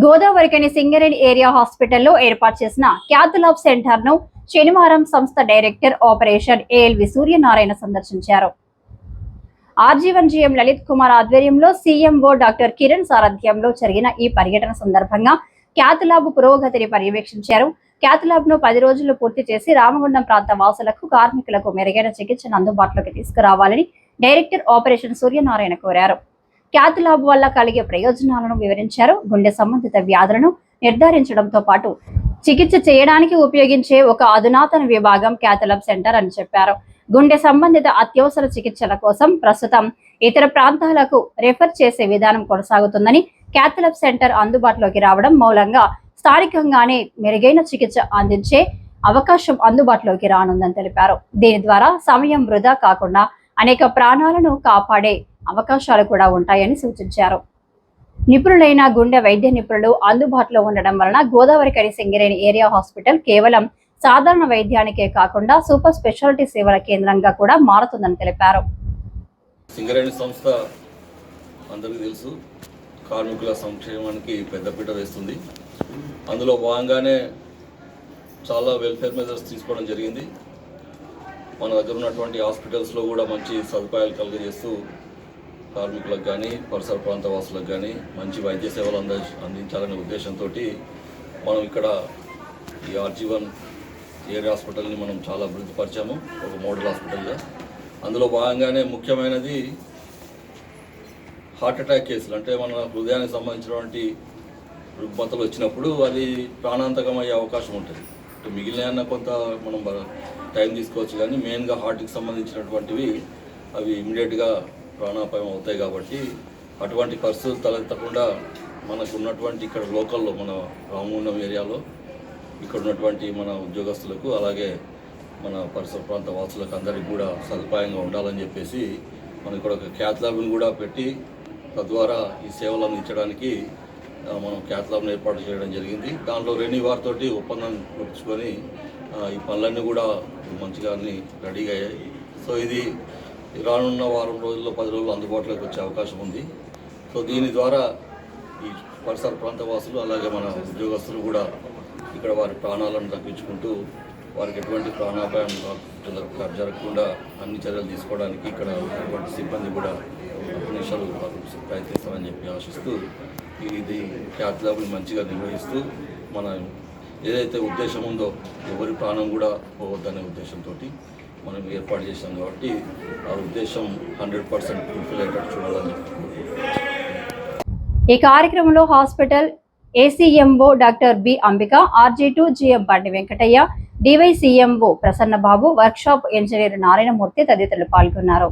Godavarikhani Singareni area హాస్పిటల్లో ఏర్పాటు చేసిన క్యాథలాబ్ సెంటర్ ను శనివారం సంస్థ డైరెక్టర్ ఆపరేషన్ ఏఎల్వి సూర్యనారాయణ సందర్శించారు. ఆర్జీవన్ లలిత్ కుమార్ ఆధ్వర్యంలో సీఎంఓ డాక్టర్ కిరణ్ సారథ్యంలో జరిగిన ఈ పర్యటన సందర్భంగా క్యాథలాబ్ పురోగతిని పర్యవేక్షించారు. క్యాథలాబ్ ను 10 రోజులు పూర్తి చేసి రామగుండం ప్రాంత వాసులకు, కార్మికులకు మెరుగైన చికిత్సను అందుబాటులోకి తీసుకురావాలని డైరెక్టర్ ఆపరేషన్ సూర్యనారాయణ కోరారు. క్యాథలాబ్ వల్ల కలిగే ప్రయోజనాలను వివరించారు. గుండె సంబంధిత వ్యాధులను నిర్ధారించడంతో పాటు చికిత్స చేయడానికి ఉపయోగించే ఒక అధునాతన విభాగం క్యాథలాబ్ సెంటర్ అని చెప్పారు. గుండె సంబంధిత అత్యవసర చికిత్సల కోసం ప్రస్తుతం ఇతర ప్రాంతాలకు రెఫర్ చేసే విధానం కొనసాగుతుందని, క్యాథలాబ్ సెంటర్ అందుబాటులోకి రావడం మూలంగా స్థానికంగానే మెరుగైన చికిత్స అందించే అవకాశం అందుబాటులోకి రానుందని తెలిపారు. దీని ద్వారా సమయం వృధా కాకుండా అనేక ప్రాణాలను కాపాడే అవకాశాలు కూడా ఉంటాయని సూచించారు. నిపుణులైన గుండె వైద్య నిపుణులు అందుబాటులో ఉండడం వలన గోదావరికని సింగరేణి ఏరియా హాస్పిటల్ కేవలం సాధారణ వైద్యానికే కాకుండా సూపర్ స్పెషాలిటీ సేవల కేంద్రంగా కూడా మారుతుందని తెలిపారు. సింగరేణి సంస్థ అందరికీ తెలుసు, కార్మికుల సంక్షేమానికి పెద్దపీట వేస్తుంది. అందులో భాగంగానే చాలా వెల్ఫేర్ మెజర్స్ తీసుకోవడం జరిగింది. మన దగ్గర ఉన్నటువంటి హాస్పిటల్స్లో కూడా మంచి సదుపాయాలు కలుగజేస్తూ కార్మికులకు కానీ పరిసర ప్రాంత వాసులకు కానీ మంచి వైద్య సేవలు అందించాలనే ఉద్దేశంతో మనం ఇక్కడ ఈ ఆర్జీవన్ ఏరియా హాస్పిటల్ని మనం చాలా అభివృద్ధిపరిచాము, ఒక మోడల్ హాస్పిటల్గా. అందులో భాగంగానే ముఖ్యమైనది హార్ట్ అటాక్ కేసులు, అంటే మన హృదయానికి సంబంధించినటువంటి రుగ్మతలు వచ్చినప్పుడు అది ప్రాణాంతకం అయ్యే అవకాశం ఉంటుంది. మిగిలిన కొంత మనం టైం తీసుకోవచ్చు, కానీ మెయిన్గా హార్ట్కి సంబంధించినటువంటివి అవి ఇమీడియట్గా ప్రాణాపాయం అవుతాయి. కాబట్టి అటువంటి పరిస్థితులు తలెత్తకుండా మనకు ఉన్నటువంటి ఇక్కడ లోకల్లో మన రామగుండం ఏరియాలో ఇక్కడ ఉన్నటువంటి మన ఉద్యోగస్తులకు, అలాగే మన పరిసర ప్రాంత వాసులకు అందరికీ కూడా సదుపాయంగా ఉండాలని చెప్పేసి మనం ఇక్కడ ఒక క్యాథలాబ్ని కూడా పెట్టి తద్వారా ఈ సేవలు అందించడానికి మనం క్యాథలాబ్ని ఏర్పాటు చేయడం జరిగింది. దాంట్లో రెనీ వారితోటి ఒప్పందం పెట్టుకొని ఈ పనులన్నీ కూడా మంచిగా అన్నీ రెడీగా అయ్యాయి. సో ఇది రానున్న వారం రోజుల్లో 10 రోజులు అందుబాటులోకి వచ్చే అవకాశం ఉంది. సో దీని ద్వారా ఈ పరిసర ప్రాంత వాసులు అలాగే మన ఉద్యోగస్తులు కూడా ఇక్కడ వారి ప్రాణాలను తగ్గించుకుంటూ వారికి ఎటువంటి ప్రాణాపాయం జరగకుండా అన్ని చర్యలు తీసుకోవడానికి ఇక్కడ ఉన్నటువంటి సిబ్బంది కూడా నిమిషాలు ప్రయత్నిస్తామని చెప్పి ఆశిస్తూ ఇది క్యాథలాబ్ని మంచిగా నిర్వహిస్తూ మన ఏదైతే ఉద్దేశం ఉందో ఎవరి ప్రాణం కూడా పోవద్దనే ఉద్దేశంతో మనం ఏర్పాటు చేశాం. కాబట్టి ఆ ఉద్దేశం 100% ఫుల్ఫిల్ అయ్యేటట్టు చూడాలని చెప్పి. ఈ కార్యక్రమంలో hospital ACMO doctor B Ambika, RG2 GM Bandi Venkataiah, DYCMO Prasannababu, workshop engineer Narayanamurthy తదితరులు పాల్గొన్నారు.